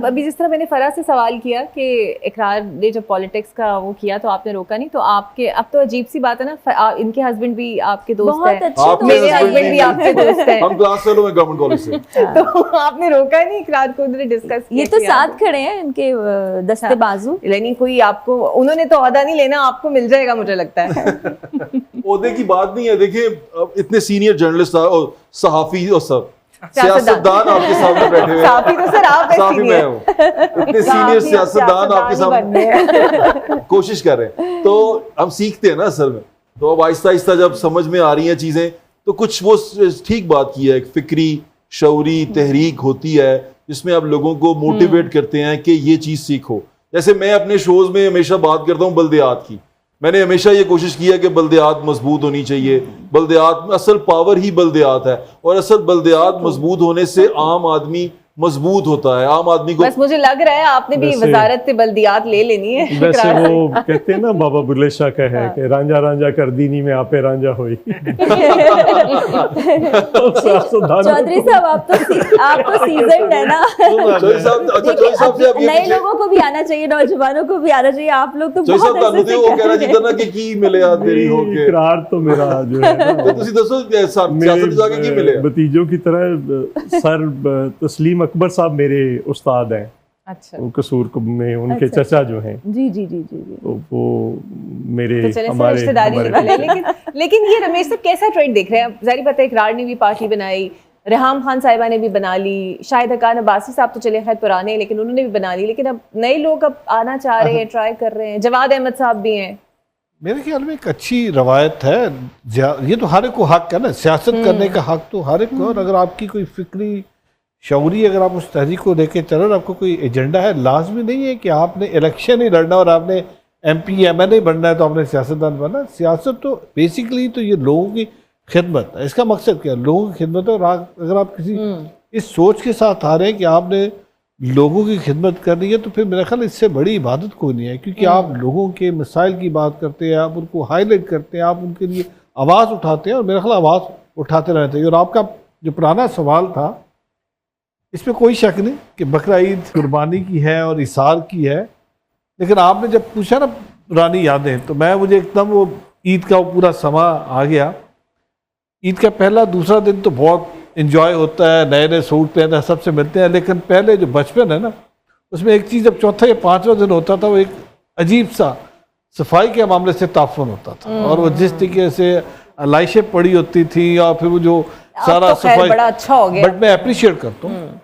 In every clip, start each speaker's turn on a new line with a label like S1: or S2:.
S1: अब अभी जिस तरह मैंने फराज से सवाल किया कि इकरार ने जब पॉलिटिक्स का वो किया तो आपने रोका नहीं, तो आपके अब तो अजीब सी बात है ना, इनके हस्बैंड भी आपके दोस्त हैं, मेरे हस्बैंड भी आपके दोस्त हैं,
S2: हम क्लास फेलो हैं गवर्नमेंट कॉलेज से।
S1: तो आपने रोका नहीं इकरार को? उन्होंने डिस्कस किया,
S3: ये तो साथ खड़े हैं इनके दस्ते बाजू।
S1: लेकिन कोई आपको, उन्होंने तो ओहदा नहीं लेना, आपको मिल जाएगा मुझे लगता है।
S2: ओहदे की बात नहीं है, देखिए इतने सीनियर जर्नलिस्ट और सहाफी और सब सियासतदान आपके सामने बैठे हुए हैं।
S1: साफी तो सर आप
S2: साफी मैं हूँ, इतने सीनियर सियासतदान आपके सामने कोशिश कर रहे हैं, तो हम सीखते हैं ना असल में। तो अब आहिस्ता आहिस्ता जब समझ में आ रही हैं चीजें, तो कुछ वो ठीक बात की है, फिक्री शऊरी तहरीक होती है जिसमें आप लोगों को मोटिवेट करते हैं कि ये चीज सीखो। जैसे मैं अपने शोज में हमेशा बात करता हूँ बल्दियात की, मैंने हमेशा ये कोशिश की है कि बल्दियात मजबूत होनी चाहिए, बल्दियात में असल पावर ही बल्दियात है, और असल बल्दियात मजबूत होने से आम आदमी मजबूत होता है। आम आदमी को
S1: बस मुझे लग रहा है आपने भी वजारत पे बल्दियात ले लेनी है।
S4: वैसे वो कहते हैं ना, बाबा बुल्ले शाह का है कि रांझा रांझा कर दीनी में आपे रांझा होई।
S3: चौधरी साहब आप तो सीजन है ना, नए लोगों को भी आना चाहिए, नौजवानों को भी आना चाहिए, आप लोग तो बहुत
S2: अच्छे वो कहना चाहिए ना कि की मिले यार तेरी हो के
S4: इकरार तो मेरा जो है
S2: तो तुसी दसो सियासत जाके की मिले
S4: भतीजों की तरह सर तस्लीम अकबर साहब मेरे उस्ताद हैं।
S1: अच्छा,
S4: कसूर में उनके
S3: अच्छा,
S4: चचा जो हैं,
S3: जी जी जी जी जी,
S4: तो वो मेरे
S1: तो
S4: हमारे
S1: रिश्तेदारी वाले। लेकिन ये रमेश साहब कैसा ट्रेंड देख रहे हैं? जाहिर बात है इकरार ने भी पार्टी बनाई, रेहाम खान साहिबा ने भी बना ली, शाहिद हकान अब्बासी साहब तो चले खैर पुराने, लेकिन उन्होंने भी बना ली, लेकिन अब नए लोग अब आना चाह रहे हैं, ट्राई कर रहे हैं, जवाद अहमद साहब भी हैं।
S5: मेरे ख्याल में एक अच्छी रवायत है, ये तो हर एक को हक है ना, सियासत करने का हक तो हर एक को, और अगर आपकी कोई फिक्री शौरी अगर आप उस तहरीक को लेके चलो, आपको कोई एजेंडा है, लाजमी नहीं है कि आपने इलेक्शन ही लड़ना और आपने MP MLA बनना है तो आपने सियासतदान बनना। सियासत तो बेसिकली तो ये लोगों की खिदमत है, इसका मकसद क्या है? लोगों की खिदमत है। और अगर आप किसी इस सोच के साथ आ रहे हैं कि आपने लोगों की खिदमत करनी है, तो फिर मेरा ख्याल इससे बड़ी इबादत कोई नहीं है, क्योंकि आप लोगों के मसाइल की बात करते हैं, आप उनको हाईलाइट करते हैं, आप उनके लिए आवाज़ उठाते हैं, और मेरा ख्याल आवाज़ उठाते रहते हैं। और आपका जो पुराना सवाल था, इसमें कोई शक नहीं कि बकरा ईद कुर्बानी की है और इसार की है, लेकिन आपने जब पूछा ना पुरानी यादें, तो मुझे एकदम वो ईद का वो पूरा समा आ गया। ईद का पहला दूसरा दिन तो बहुत इन्जॉय होता है, नए नए सूट पहनते हैं, सबसे मिलते हैं, लेकिन पहले जो बचपन है ना, उसमें एक चीज़ जब चौथा या पाँचवा दिन होता था, वो एक अजीब सा सफाई के मामले से ताफुन होता था, और वो जिस तरीके से लाइशें पड़ी होती थी, या फिर वो जो सारा
S1: तो
S5: सफाई,
S1: बड़ा अच्छा हो गया।
S5: बट मैं अप्रिशिएट करता हूँ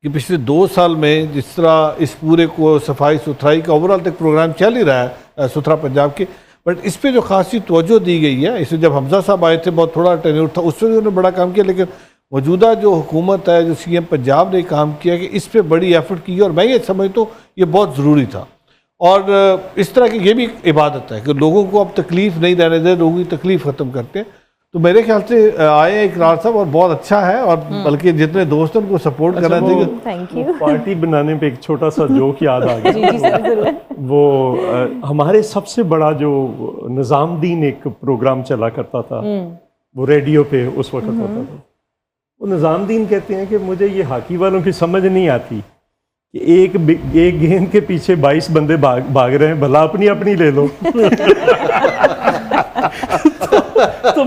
S5: कि पिछले 2 साल में जिस तरह इस पूरे को सफाई सुथराई का ओवरऑल तक प्रोग्राम चल ही रहा है सुथरा पंजाब के, बट इस पे जो खासी तवज्जो दी गई है, इसमें जब हमजा साहब आए थे बहुत थोड़ा टेन्योर था, उसमें उन्होंने बड़ा काम किया, लेकिन मौजूदा जो हुकूमत है, जो CM पंजाब ने काम किया कि इस पे बड़ी एफर्ट की, और मैं ये समझता हूँ ये बहुत ज़रूरी था। और इस तरह की ये भी इबादत है कि लोगों को अब तकलीफ़ नहीं देने दे, लोगों की तकलीफ़ ख़त्म करते हैं। तो मेरे ख्याल से आए इकरार साहब, और बहुत अच्छा है, और बल्कि जितने दोस्त हैं उनको सपोर्ट करना चाहिए।
S3: Thank you.
S4: पार्टी बनाने पे एक छोटा सा जोक याद आ गया। वो हमारे सबसे बड़ा जो निज़ामुद्दीन एक प्रोग्राम चला करता था, वो रेडियो पे उस वक्त होता था, वो निज़ामुद्दीन कहते हैं कि मुझे ये हॉकी वालों की समझ नहीं आती कि एक गेंद के पीछे 22 बंदे भाग रहे हैं, भला अपनी अपनी ले लो। तो